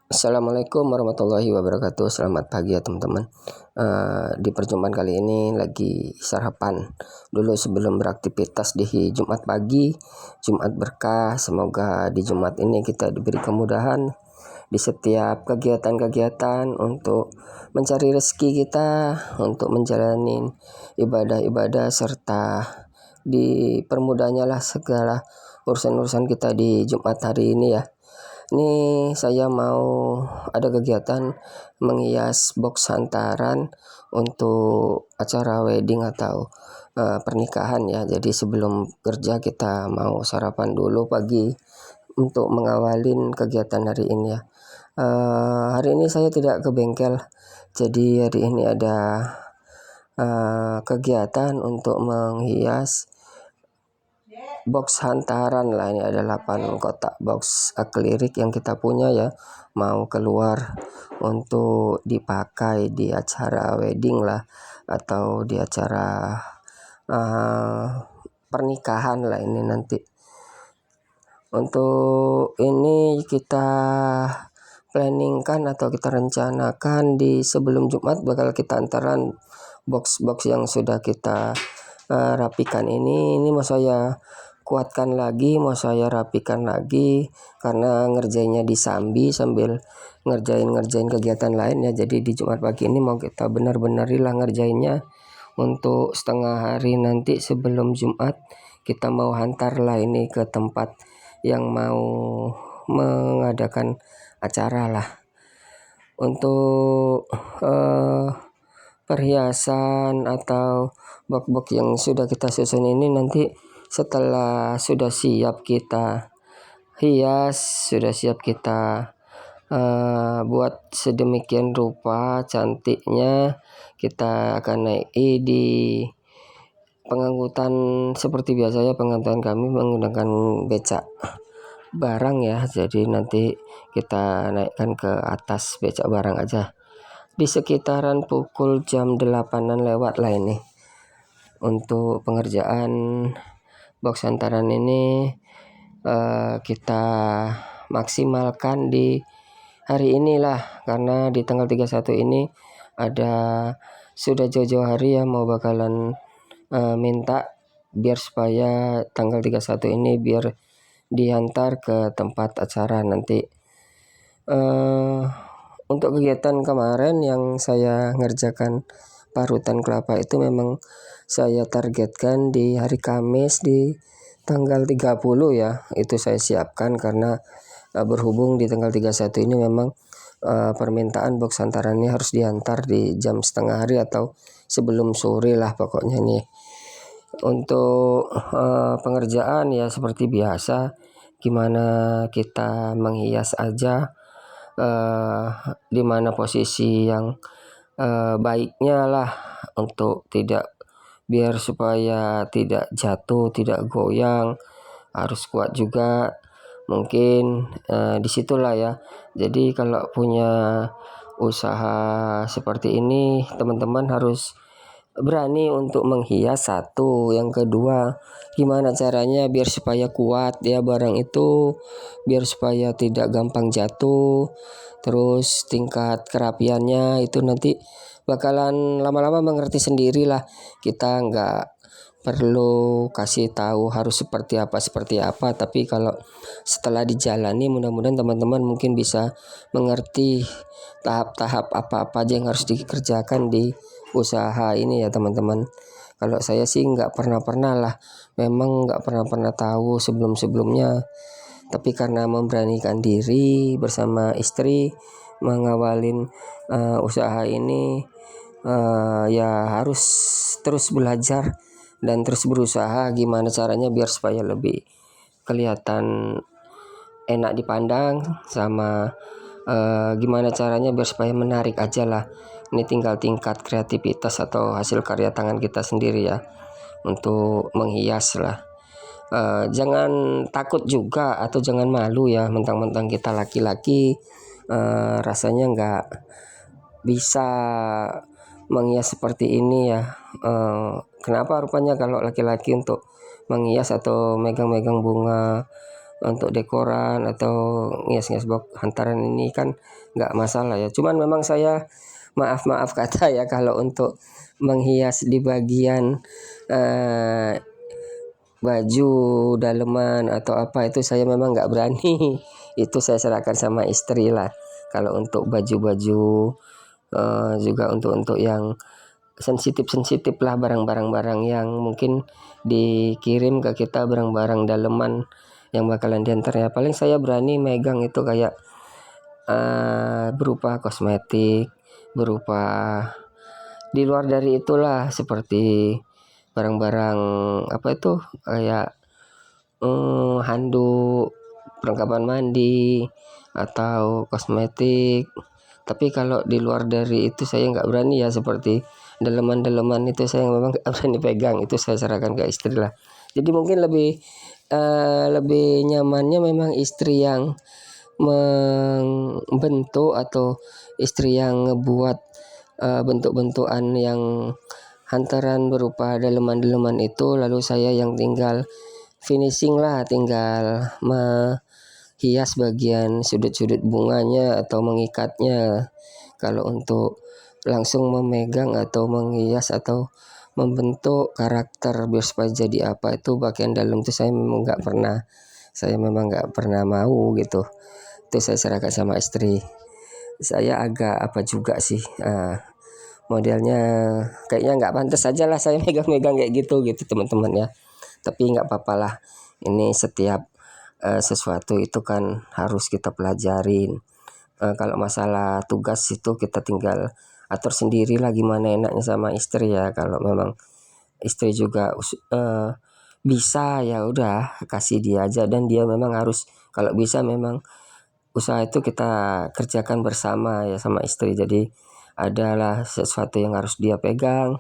Assalamualaikum warahmatullahi wabarakatuh. Selamat pagi ya teman-teman. Di perjumpaan kali ini lagi sarapan dulu sebelum beraktivitas di Jumat pagi, Jumat berkah. Semoga di Jumat ini kita diberi kemudahan di setiap kegiatan-kegiatan untuk mencari rezeki kita, untuk menjalani ibadah-ibadah, serta dipermudahnya lah segala urusan-urusan kita di Jumat hari ini ya. Ini saya mau ada kegiatan menghias box hantaran untuk acara wedding atau pernikahan ya. Jadi sebelum kerja kita mau sarapan dulu pagi untuk mengawalin kegiatan hari ini ya. Hari ini saya tidak ke bengkel. Jadi hari ini ada kegiatan untuk menghias box hantaran lah. Ini ada 8 kotak box akrilik yang kita punya ya, mau keluar untuk dipakai di acara wedding lah atau di acara pernikahan lah ini nanti. Untuk ini kita planningkan atau kita rencanakan di sebelum Jumat bakal kita antaran box-box yang sudah kita rapikan ini mau saya kuatkan lagi, mau saya rapikan lagi karena ngerjainnya di Sambi sambil ngerjain kegiatan lain ya. Jadi di Jumat pagi ini mau kita benar-benar lah ngerjainnya untuk setengah hari nanti sebelum Jumat. Kita mau hantar lah ini ke tempat yang mau mengadakan acara lah. Untuk perhiasan atau box-box yang sudah kita susun ini nanti setelah sudah siap kita hias, sudah siap kita buat sedemikian rupa cantiknya, kita akan naik di pengangkutan seperti biasa ya. Pengangkutan kami menggunakan becak barang ya. Jadi nanti kita naikkan ke atas becak barang aja di sekitaran pukul jam 8-an lewat lah ini. Untuk pengerjaan box hantaran ini kita maksimalkan di hari inilah, karena di tanggal 31 ini ada sudah jauh-jauh hari ya mau bakalan minta biar supaya tanggal 31 ini biar diantar ke tempat acara nanti. Untuk kegiatan kemarin yang saya ngerjakan parutan kelapa itu memang saya targetkan di hari Kamis di tanggal 30 ya. Itu saya siapkan karena berhubung di tanggal 31 ini memang permintaan box hantaran ini harus diantar di jam setengah hari atau sebelum sore lah pokoknya nih. Untuk pengerjaan ya seperti biasa, gimana kita menghias aja, di mana posisi yang baiknya lah untuk tidak, biar supaya tidak jatuh, tidak goyang, harus kuat juga. Mungkin disitulah ya. Jadi kalau punya usaha seperti ini teman-teman harus berani untuk menghias satu. Yang kedua, gimana caranya biar supaya kuat ya barang itu, biar supaya tidak gampang jatuh. Terus tingkat kerapiannya itu nanti bakalan lama-lama mengerti sendiri lah. Kita nggak perlu kasih tahu harus seperti apa, tapi kalau setelah dijalani mudah-mudahan teman-teman mungkin bisa mengerti tahap-tahap apa-apa aja yang harus dikerjakan di usaha ini ya teman-teman. Kalau saya sih nggak pernah lah, memang nggak pernah tahu sebelum-sebelumnya, tapi karena memberanikan diri bersama istri mengawalin usaha ini, ya harus terus belajar dan terus berusaha gimana caranya biar supaya lebih kelihatan enak dipandang, sama gimana caranya biar supaya menarik aja lah. Ini tinggal tingkat kreativitas atau hasil karya tangan kita sendiri ya untuk menghias lah. Jangan takut juga atau jangan malu ya, mentang-mentang kita laki-laki rasanya nggak bisa menghias seperti ini ya. Kenapa rupanya kalau laki-laki untuk menghias atau megang-megang bunga untuk dekoran atau ngias-ngias box hantaran ini kan nggak masalah ya. Cuman memang saya maaf kata ya kalau untuk menghias di bagian eh, baju daleman atau apa itu saya memang nggak berani. Itu saya serahkan sama istri lah. Kalau untuk baju-baju juga untuk yang sensitif lah, barang-barang yang mungkin dikirim ke kita, barang-barang daleman yang bakalan diantar ya. Paling saya berani megang itu kayak berupa kosmetik, berupa di luar dari itulah seperti barang-barang apa itu kayak handuk, perlengkapan mandi atau kosmetik. Tapi kalau di luar dari itu saya nggak berani ya, seperti daleman-daleman itu saya memang nggak berani pegang, itu saya serahkan ke istri lah. Jadi mungkin lebih nyamannya memang istri yang membentuk atau istri yang ngebuat bentuk-bentukan yang hantaran berupa daleman-daleman itu, lalu saya yang tinggal finishing lah, tinggal menghias bagian sudut-sudut bunganya atau mengikatnya. Kalau untuk langsung memegang atau menghias atau membentuk karakter biar supaya jadi apa, itu bagian dalam itu saya memang nggak pernah mau gitu. Itu saya serahkan sama istri. Saya agak apa juga sih, modelnya kayaknya nggak pantas aja lah saya megang-megang kayak gitu teman-teman ya. Tapi nggak apa-apa lah, ini setiap sesuatu itu kan harus kita pelajarin. Kalau masalah tugas itu kita tinggal atur sendiri lah gimana enaknya sama istri ya. Kalau memang istri juga bisa, ya udah kasih dia aja, dan dia memang harus, kalau bisa memang usaha itu kita kerjakan bersama ya sama istri. Jadi adalah sesuatu yang harus dia pegang.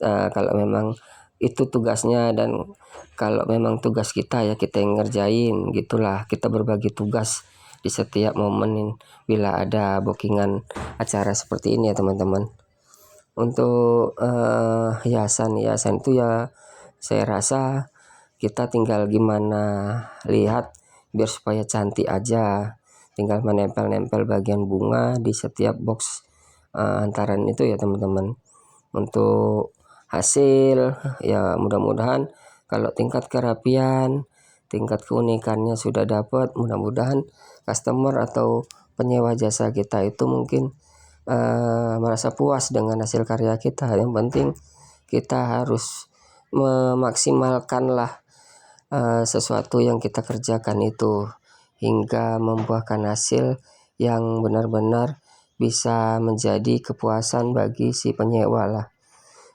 Kalau memang itu tugasnya, dan kalau memang tugas kita ya kita yang ngerjain gitulah. Kita berbagi tugas di setiap momen bila ada bookingan acara seperti ini ya teman-teman. Untuk hiasan itu ya saya rasa kita tinggal gimana lihat biar supaya cantik aja. Tinggal menempel-nempel bagian bunga di setiap box hantaran itu ya teman-teman. Untuk hasil ya mudah-mudahan kalau tingkat kerapian, tingkat keunikannya sudah dapat, mudah-mudahan customer atau penyewa jasa kita itu mungkin merasa puas dengan hasil karya kita. Yang penting kita harus memaksimalkan lah sesuatu yang kita kerjakan itu hingga membuahkan hasil yang benar-benar bisa menjadi kepuasan bagi si penyewa lah.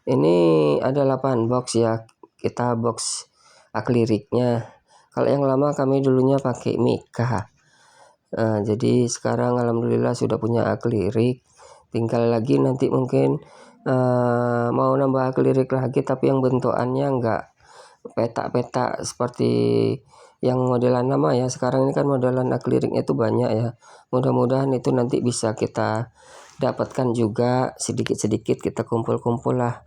Ini ada 8 box ya, kita box akliriknya. Kalau yang lama kami dulunya pakai mika. Jadi sekarang alhamdulillah sudah punya aklirik. Tinggal lagi nanti mungkin mau nambah aklirik lagi, tapi yang bentukannya enggak petak-petak seperti yang modelan lama ya. Sekarang ini kan modelan akliriknya itu banyak ya. Mudah-mudahan itu nanti bisa kita dapatkan juga sedikit-sedikit, kita kumpul-kumpul lah,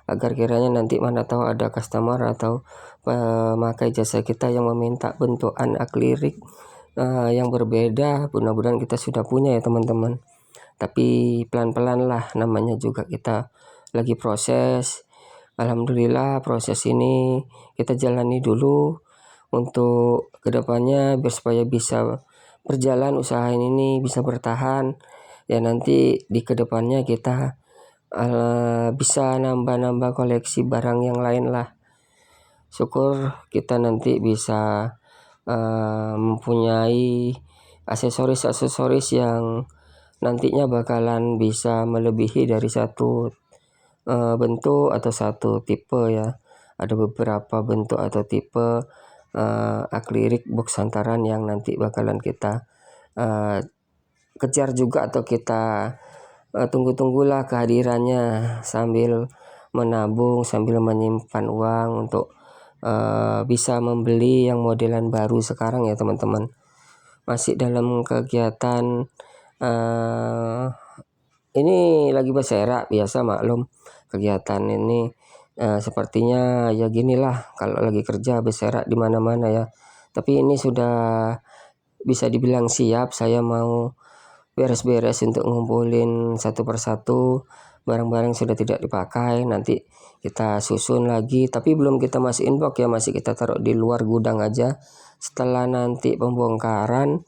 agar kiranya nanti mana tahu ada customer atau pemakai jasa kita yang meminta bentukan aklirik yang berbeda. Mudah-mudahan kita sudah punya ya teman-teman. Tapi pelan-pelan lah, namanya juga kita lagi proses. Alhamdulillah proses ini kita jalani dulu untuk kedepannya biar supaya bisa berjalan usaha ini bisa bertahan ya. Nanti di kedepannya kita bisa nambah-nambah koleksi barang yang lain lah. Syukur kita nanti bisa mempunyai aksesoris-aksesoris yang nantinya bakalan bisa melebihi dari satu bentuk atau satu tipe ya. Ada beberapa bentuk atau tipe akrilik box hantaran yang nanti bakalan kita kejar juga, atau kita tunggu-tunggulah kehadirannya sambil menabung, sambil menyimpan uang untuk bisa membeli yang modelan baru sekarang ya teman-teman. Masih dalam kegiatan ini lagi berserak, biasa maklum kegiatan ini sepertinya ya ginilah, kalau lagi kerja berserak di mana-mana ya. Tapi ini sudah bisa dibilang siap. Saya mau beres-beres untuk ngumpulin satu persatu barang-barang sudah tidak dipakai, nanti kita susun lagi. Tapi belum kita masukin box ya, masih kita taruh di luar gudang aja. Setelah nanti pembongkaran,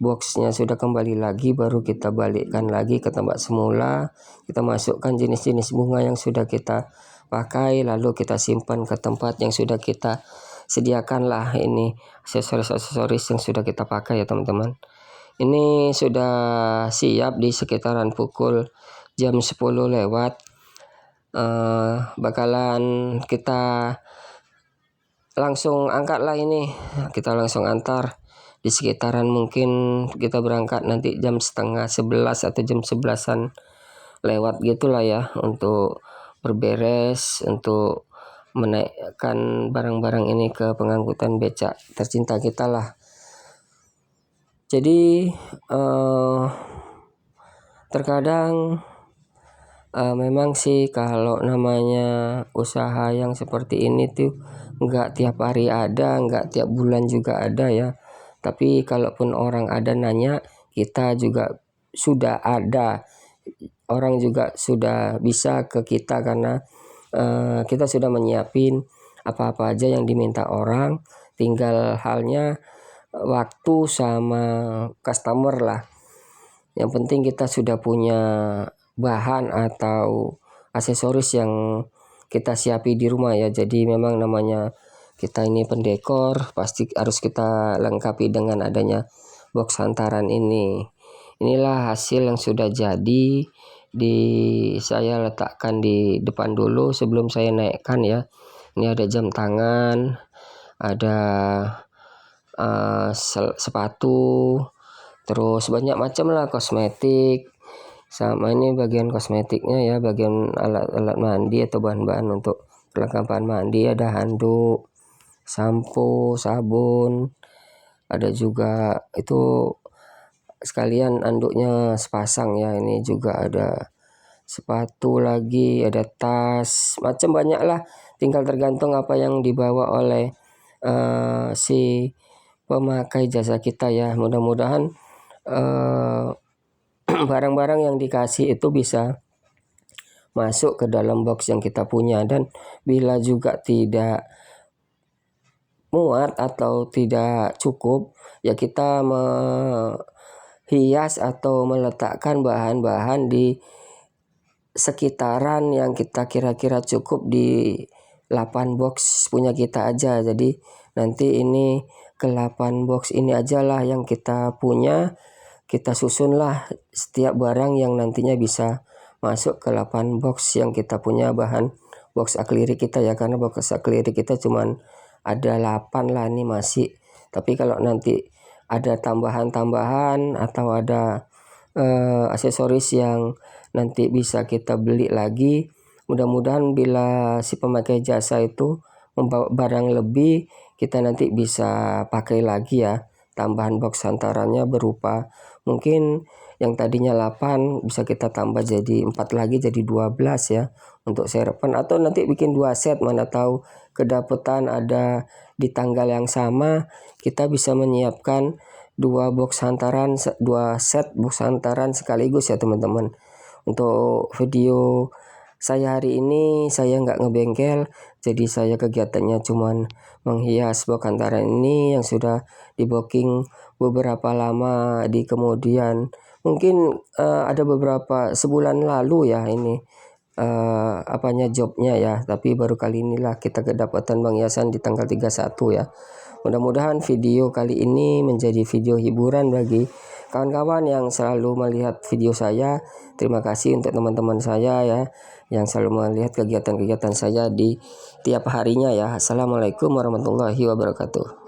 boxnya sudah kembali lagi, baru kita balikkan lagi ke tempat semula. Kita masukkan jenis-jenis bunga yang sudah kita pakai, lalu kita simpan ke tempat yang sudah kita sediakan lah. Ini aksesoris-aksesoris yang sudah kita pakai ya teman-teman. Ini sudah siap di sekitaran pukul jam 10 lewat. Bakalan kita langsung angkat lah ini. Kita langsung antar di sekitaran, mungkin kita berangkat nanti jam setengah 11 atau jam 11-an lewat gitulah ya, untuk berberes, untuk menaikkan barang-barang ini ke pengangkutan becak tercinta kita lah. Jadi terkadang memang sih kalau namanya usaha yang seperti ini tuh nggak tiap hari ada, nggak tiap bulan juga ada ya. Tapi kalaupun orang ada nanya, kita juga sudah ada. Orang juga sudah bisa ke kita karena kita sudah menyiapin apa-apa aja yang diminta orang. Tinggal halnya waktu sama customer lah. Yang penting kita sudah punya bahan atau aksesoris yang kita siapi di rumah ya. Jadi memang namanya kita ini pendekor, pasti harus kita lengkapi dengan adanya box hantaran ini. Inilah hasil yang sudah jadi. Saya letakkan di depan dulu sebelum saya naikkan ya. Ini ada jam tangan, ada sepatu, terus banyak macam lah kosmetik. Sama ini bagian kosmetiknya ya, bagian alat-alat mandi atau bahan-bahan untuk perlengkapan mandi. Ada handuk, sampo, sabun, ada juga itu sekalian anduknya sepasang ya. Ini juga ada sepatu lagi, ada tas, macam banyak lah. Tinggal tergantung apa yang dibawa oleh si pemakai jasa kita ya. Mudah-mudahan barang-barang yang dikasih itu bisa masuk ke dalam box yang kita punya. Dan bila juga tidak muat atau tidak cukup ya, kita menghias atau meletakkan bahan-bahan di sekitaran yang kita kira-kira cukup di 8 box punya kita aja. Jadi nanti ini ke 8 box ini aja lah yang kita punya. Kita susunlah setiap barang yang nantinya bisa masuk ke 8 box yang kita punya, bahan box akrilik kita ya. Karena box akrilik kita cuman ada 8 lah ini masih. Tapi kalau nanti ada tambahan-tambahan atau ada aksesoris yang nanti bisa kita beli lagi, mudah-mudahan bila si pemakai jasa itu membawa barang lebih, kita nanti bisa pakai lagi ya. Tambahan box hantarannya berupa mungkin yang tadinya 8 bisa kita tambah jadi 4 lagi, jadi 12 ya untuk sarapan. Atau nanti bikin 2 set, mana tahu kedapetan ada di tanggal yang sama, kita bisa menyiapkan 2 box hantaran, 2 set box hantaran sekaligus ya teman-teman. Untuk video saya hari ini saya nggak ngebengkel, jadi saya kegiatannya cuman menghias box hantaran ini yang sudah di booking beberapa lama di kemudian. Mungkin ada beberapa sebulan lalu ya ini jobnya ya, tapi baru kali inilah kita kedapatan penghiasan di tanggal 31 ya. Mudah-mudahan video kali ini menjadi video hiburan bagi kawan-kawan yang selalu melihat video saya. Terima kasih untuk teman-teman saya ya yang selalu melihat kegiatan-kegiatan saya di tiap harinya ya. Assalamualaikum warahmatullahi wabarakatuh.